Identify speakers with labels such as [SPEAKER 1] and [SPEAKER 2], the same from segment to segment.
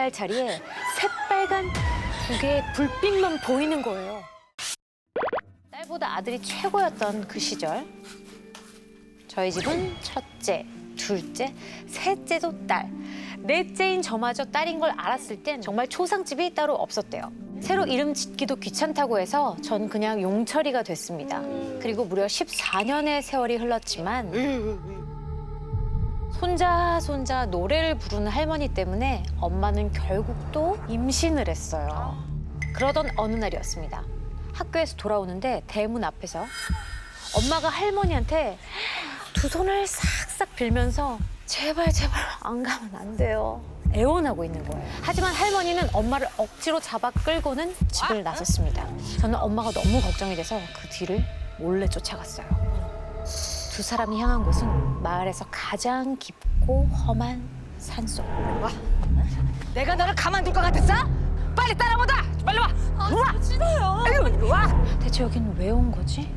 [SPEAKER 1] 딸 자리에 새빨간 두 개의 불빛만 보이는 거예요. 딸보다 아들이 최고였던 그 시절. 저희 집은 첫째, 둘째, 셋째도 딸. 넷째인 저마저 딸인 걸 알았을 땐 정말 초상집이 따로 없었대요. 새로 이름 짓기도 귀찮다고 해서 전 그냥 용철이가 됐습니다. 그리고 무려 14년의 세월이 흘렀지만 손자 노래를 부르는 할머니 때문에 엄마는 결국 또 임신을 했어요. 그러던 어느 날이었습니다. 학교에서 돌아오는데 대문 앞에서 엄마가 할머니한테 두 손을 싹싹 빌면서 제발 안 가면 안 돼요. 애원하고 있는 거예요. 하지만 할머니는 엄마를 억지로 잡아 끌고는 집을 나섰습니다. 저는 엄마가 너무 걱정이 돼서 그 뒤를 몰래 쫓아갔어요. 두 사람이 향한 곳은 마을에서 가장 깊고 험한 산속.
[SPEAKER 2] 내가 너를 가만둘 것 같았어? 빨리 따라보자. 빨리 와. 와.
[SPEAKER 3] 싫어요.
[SPEAKER 2] 아유, 와.
[SPEAKER 1] 대체 여긴 왜 온 거지?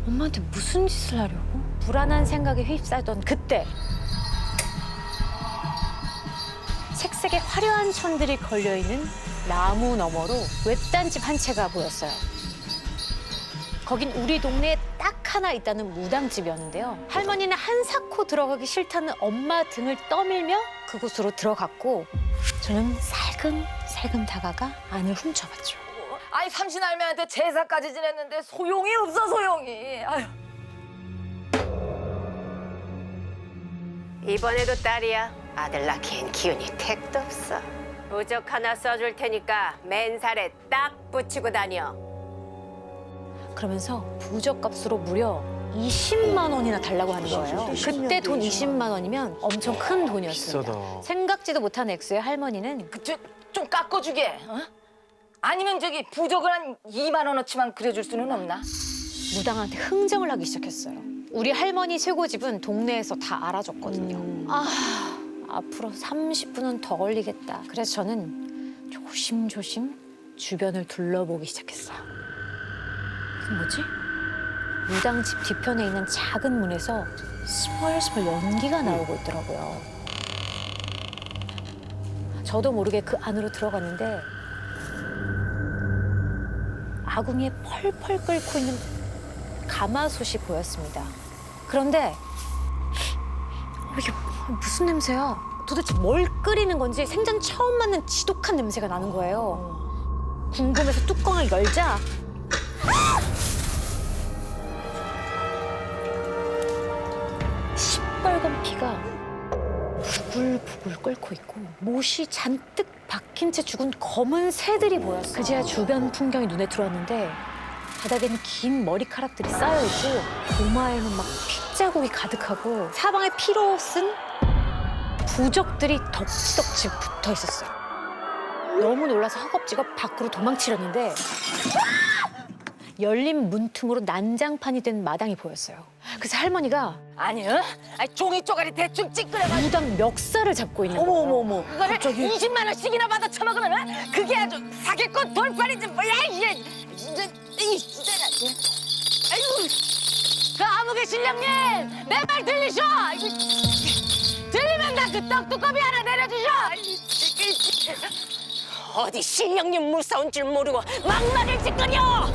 [SPEAKER 1] 엄마한테 무슨 짓을 하려고? 불안한 생각에 휩싸였던 그때 색색의 화려한 천들이 걸려있는 나무 너머로 외딴 집 한 채가 보였어요. 거긴 우리 동네에 딱 하나 있다는 무당집이었는데요. 할머니는 한사코 들어가기 싫다는 엄마 등을 떠밀며 그곳으로 들어갔고 저는 살금살금 다가가 안을 훔쳐봤죠.
[SPEAKER 2] 아니 삼신할매한테 제사까지 지냈는데 소용이 없어 소용이. 아유.
[SPEAKER 4] 이번에도 딸이야. 아들 낳기엔 기운이 택도 없어. 부적 하나 써줄 테니까 맨살에 딱 붙이고 다녀.
[SPEAKER 1] 그러면서 부적값으로 무려 20만 원이나 달라고 하는 거예요. 그때 돈 20만 원이면 엄청 큰 돈이었습니다.
[SPEAKER 5] 비싸다.
[SPEAKER 1] 생각지도 못한 액수의 할머니는
[SPEAKER 2] 좀 깎아주게. 어? 아니면 저기 부적을 한 2만 원어치만 그려줄 수는 없나?
[SPEAKER 1] 무당한테 흥정을 하기 시작했어요. 우리 할머니 쇄고집은 동네에서 다 알아줬거든요. 앞으로 30분은 더 걸리겠다. 그래서 저는 조심조심 주변을 둘러보기 시작했어요. 그 뭐지? 무당집 뒤편에 있는 작은 문에서 스멀스멀 연기가 나오고 있더라고요. 저도 모르게 그 안으로 들어갔는데 아궁이에 펄펄 끓고 있는 가마솥이 보였습니다. 그런데 이게 무슨 냄새야? 도대체 뭘 끓이는 건지 생전 처음 맡는 지독한 냄새가 나는 거예요. 궁금해서 뚜껑을 열자 시뻘건 피가 부글부글 끓고 있고 못이 잔뜩 박힌 채 죽은 검은 새들이 보였어요. 그제야 주변 풍경이 눈에 들어왔는데 바닥에는 긴 머리카락들이 쌓여있고 도마에는 막 핏자국이 가득하고 사방에 피로 쓴 부적들이 덕지덕지 붙어 있었어요. 너무 놀라서 허겁지겁 밖으로 도망치려는데 열린 문틈으로 난장판이 된 마당이 보였어요. 그래서 할머니가
[SPEAKER 2] 아니요. 아니 종이 쪼가리 대충 찌끄려가지고
[SPEAKER 1] 무당 멱살을 잡고 있는 거예요.
[SPEAKER 2] 어머. 그거를 20만 원씩이나 받아 처먹으면 그게 아주 사기꾼 돌팔이지 뭐야 이게. 진짜 아이고. 그 아무개 신령님 내 말 들리셔? 들리면 나 그 떡두꺼비 하나 내려주셔.
[SPEAKER 4] 어디 신령님 무서운 줄 모르고 막말을 짓거려.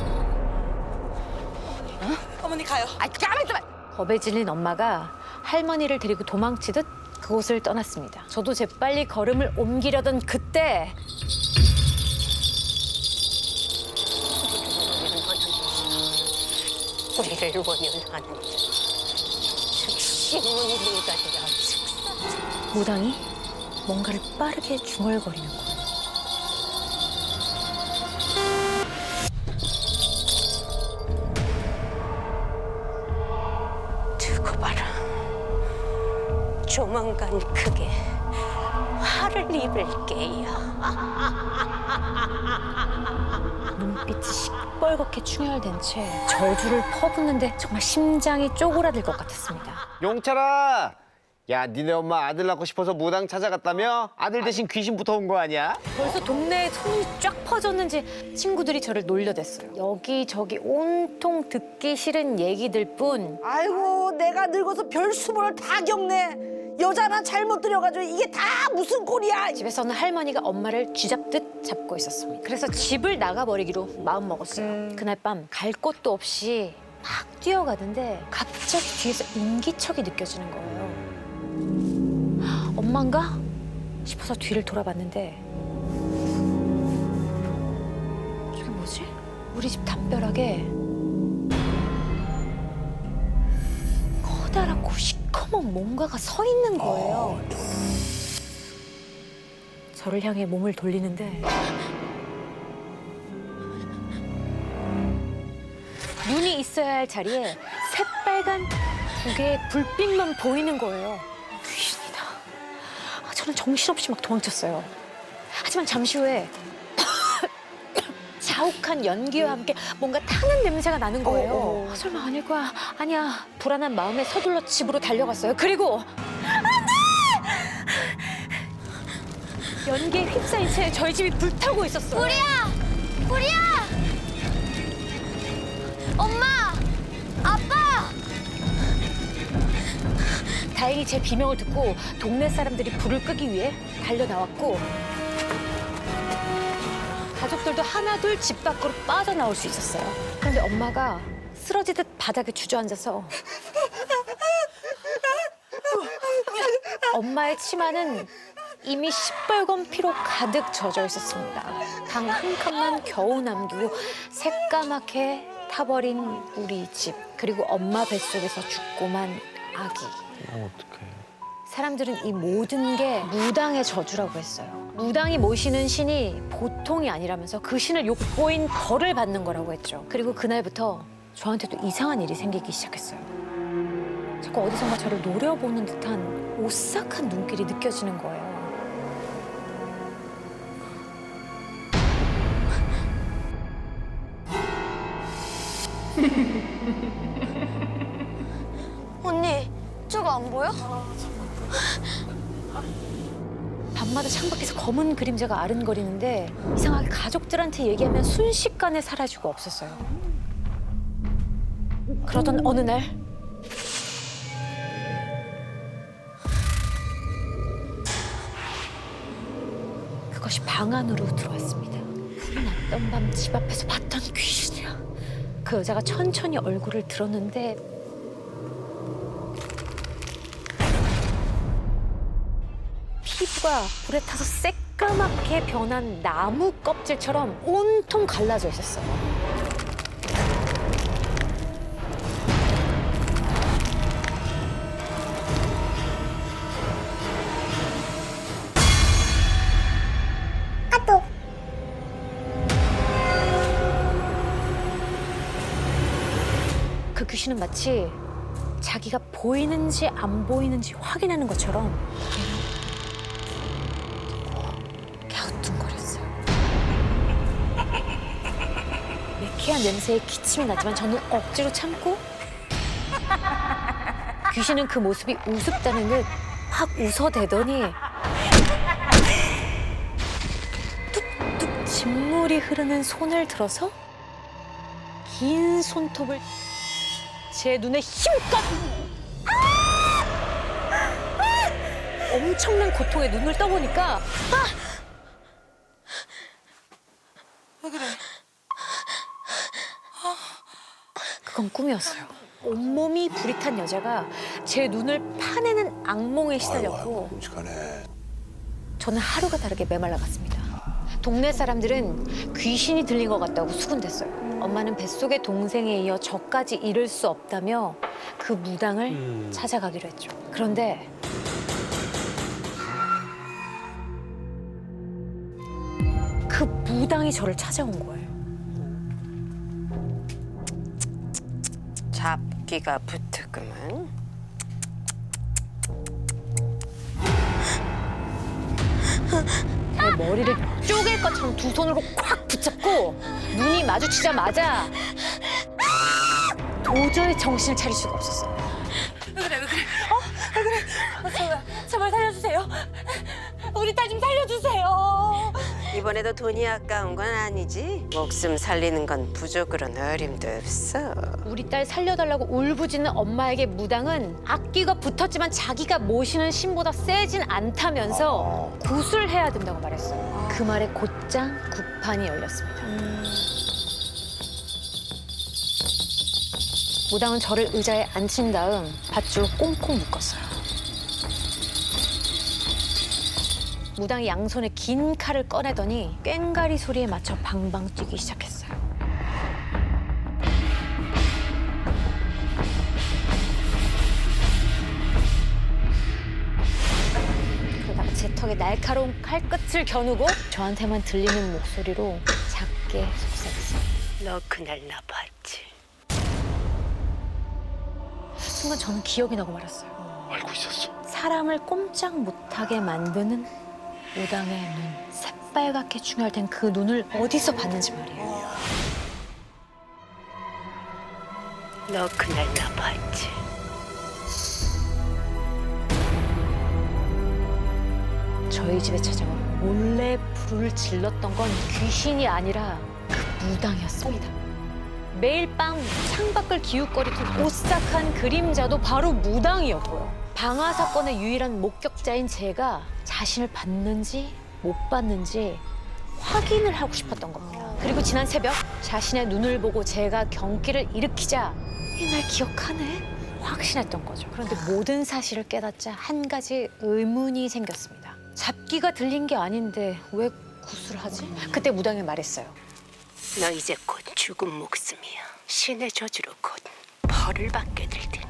[SPEAKER 3] 어머니 가요.
[SPEAKER 2] 아 가만 있어봐.
[SPEAKER 1] 겁에 질린 엄마가 할머니를 데리고 도망치듯 그곳을 떠났습니다. 저도 재빨리 걸음을 옮기려던 그때
[SPEAKER 4] 우리를 원연하는 즉시 문리가 되어 즉사.
[SPEAKER 1] 무당이 뭔가를 빠르게 중얼거리는 거예요.
[SPEAKER 4] 두고 봐라. 조만간 크게 화를 입을 게야.
[SPEAKER 1] 눈빛이 시뻘겋게 충혈된 채 저주를 퍼붓는데 정말 심장이 쪼그라들 것 같았습니다.
[SPEAKER 5] 용철아! 야, 니네 엄마 아들 낳고 싶어서 무당 찾아갔다며? 아들 대신 귀신부터 온 거 아니야?
[SPEAKER 1] 벌써 동네에 소문이 쫙 퍼졌는지 친구들이 저를 놀려댔어요. 여기저기 온통 듣기 싫은 얘기들 뿐
[SPEAKER 3] 아이고 내가 늙어서 별 수모를 다 겪네.
[SPEAKER 2] 여자나 잘못 들여가지고 이게 다 무슨 꼴이야?
[SPEAKER 1] 집에서는 할머니가 엄마를 쥐잡듯 잡고 있었습니다. 그래서 집을 나가버리기로 마음먹었어요. 그날 밤 갈 곳도 없이 막 뛰어가는데 갑자기 뒤에서 인기척이 느껴지는 거예요. 엄마인가 싶어서 뒤를 돌아봤는데 저게 뭐지? 우리 집 담벼락에 커다랗고 시커먼 뭔가가 서 있는 거예요. 저를 향해 몸을 돌리는데 눈이 있어야 할 자리에 새빨간 두 개의 불빛만 보이는 거예요. 귀신이다. 저는 정신없이 막 도망쳤어요. 하지만 잠시 후에 자욱한 연기와 함께 뭔가 타는 냄새가 나는 거예요. 설마 아닐 거야. 아니야. 불안한 마음에 서둘러 집으로 달려갔어요. 그리고 연기에 휩싸인 채 저희 집이 불타고 있었어요.
[SPEAKER 3] 우리야! 엄마! 아빠!
[SPEAKER 1] 다행히 제 비명을 듣고 동네 사람들이 불을 끄기 위해 달려 나왔고 가족들도 하나둘 집 밖으로 빠져나올 수 있었어요. 그런데 엄마가 쓰러지듯 바닥에 주저앉아서 엄마의 치마는 이미 시뻘건 피로 가득 젖어 있었습니다. 방 한 칸만 겨우 남기고 새까맣게 타버린 우리 집, 그리고 엄마 뱃속에서 죽고만 아기.
[SPEAKER 5] 어떡해.
[SPEAKER 1] 사람들은 이 모든 게 무당의 저주라고 했어요. 무당이 모시는 신이 보통이 아니라면서 그 신을 욕보인 벌을 받는 거라고 했죠. 그리고 그날부터 저한테도 이상한 일이 생기기 시작했어요. 자꾸 어디선가 저를 노려보는 듯한 오싹한 눈길이 느껴지는 거예요.
[SPEAKER 3] 언니, 저거 안 보여?
[SPEAKER 1] 밤마다 창밖에서 검은 그림자가 아른거리는데 이상하게 가족들한테 얘기하면 순식간에 사라지고 없었어요. 그러던 어느 날 그것이 방 안으로 들어왔습니다. 불이 났던 밤 집 앞에서 봤던 귀신이야. 그 여자가 천천히 얼굴을 들었는데 피부가 불에 타서 새까맣게 변한 나무 껍질처럼 온통 갈라져 있었어요. 그 귀신은 마치 자기가 보이는지 안 보이는지 확인하는 것처럼 갸우뚱거렸어요. 매캐한 냄새에 기침이 나지만 저는 억지로 참고 귀신은 그 모습이 우습다는 듯 확 웃어대더니 뚝뚝 진물이 흐르는 손을 들어서 긴 손톱을 제 눈에 힘껏 엄청난 고통에 눈을 떠보니까 그건 꿈이었어요. 온몸이 불이 탄 여자가 제 눈을 파내는 악몽에 시달렸고
[SPEAKER 6] 끔찍하네.
[SPEAKER 1] 저는 하루가 다르게 메말라갔습니다. 동네 사람들은 귀신이 들린 것 같다고 수군댔어요. 엄마는 뱃속의 동생에 이어 저까지 잃을 수 없다며 그 무당을 찾아가기로 했죠. 그런데 그 무당이 저를 찾아온 거예요.
[SPEAKER 4] 잡기가 붙었구만.
[SPEAKER 1] 제 머리를 쪼갤 것처럼 두 손으로 콱 붙잡고 눈이 마주치자마자 도저히 정신을 차릴 수가 없었어요.
[SPEAKER 2] 제발 살려주세요. 우리 딸 좀 살려주세요.
[SPEAKER 4] 이번에도 돈이 아까운 건 아니지? 목숨 살리는 건 부족으로는 어림도 없어.
[SPEAKER 1] 우리 딸 살려달라고 울부짖는 엄마에게 무당은 악기가 붙었지만 자기가 모시는 신보다 세진 않다면서 굿을 해야 된다고 말했어요. 그 말에 곧장 굿판이 열렸습니다. 무당은 저를 의자에 앉힌 다음 밧줄로 꽁꽁 묶었어요. 무당이 양손에 긴 칼을 꺼내더니 꽹가리 소리에 맞춰 방방 뛰기 시작했어요. 그러다가 제 턱에 날카로운 칼끝을 겨누고 저한테만 들리는 목소리로 작게 속삭였어요.
[SPEAKER 4] 너 그날 나 봤지?
[SPEAKER 1] 순간 저는 기억이 나고 말았어요.
[SPEAKER 5] 알고 있었어.
[SPEAKER 1] 사람을 꼼짝 못하게 만드는 무당의 눈. 새빨갛게 충혈된 그 눈을 어디서 봤는지 말이에요.
[SPEAKER 4] 너 그날 나 봤지?
[SPEAKER 1] 저희 집에 찾아와 몰래 불을 질렀던 건 귀신이 아니라 그 무당이었습니다. 매일 밤 창밖을 기웃거리던 오싹한 그림자도 바로 무당이었고요. 방화 사건의 유일한 목격자인 제가 자신을 봤는지 못 봤는지 확인을 하고 싶었던 겁니다. 그리고 지난 새벽 자신의 눈을 보고 제가 경기를 일으키자 이날 기억하네? 확신했던 거죠. 그런데 모든 사실을 깨닫자 한 가지 의문이 생겼습니다. 잡기가 들린 게 아닌데 왜 굿을 하지? 그때 무당이 말했어요.
[SPEAKER 4] 너 이제 곧 죽은 목숨이야. 신의 저주로 곧 벌을 받게 될 테니까.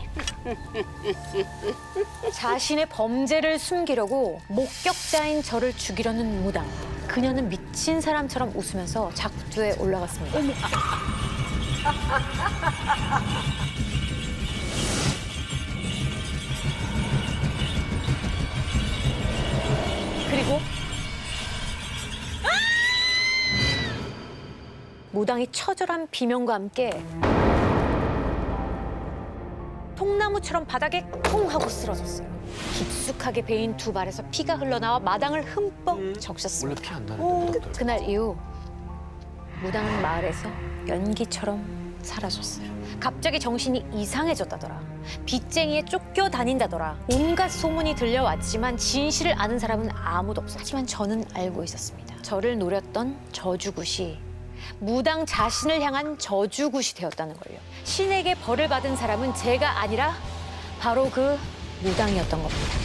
[SPEAKER 1] 자신의 범죄를 숨기려고 목격자인 저를 죽이려는 무당. 그녀는 미친 사람처럼 웃으면서 작두에 올라갔습니다. 그리고 무당이 처절한 비명과 함께 통나무처럼 바닥에 콩 하고 쓰러졌어요. 깊숙하게 베인 두 발에서 피가 흘러나와 마당을 흠뻑 적셨습니다.
[SPEAKER 5] 원래 피 안 나는데 무당들.
[SPEAKER 1] 그날 이후 무당은 마을에서 연기처럼 사라졌어요. 갑자기 정신이 이상해졌다더라. 빚쟁이에 쫓겨 다닌다더라. 온갖 소문이 들려왔지만 진실을 아는 사람은 아무도 없었어요. 하지만 저는 알고 있었습니다. 저를 노렸던 저주굿이 무당 자신을 향한 저주굿이 되었다는 걸요. 신에게 벌을 받은 사람은 제가 아니라 바로 그 무당이었던 겁니다.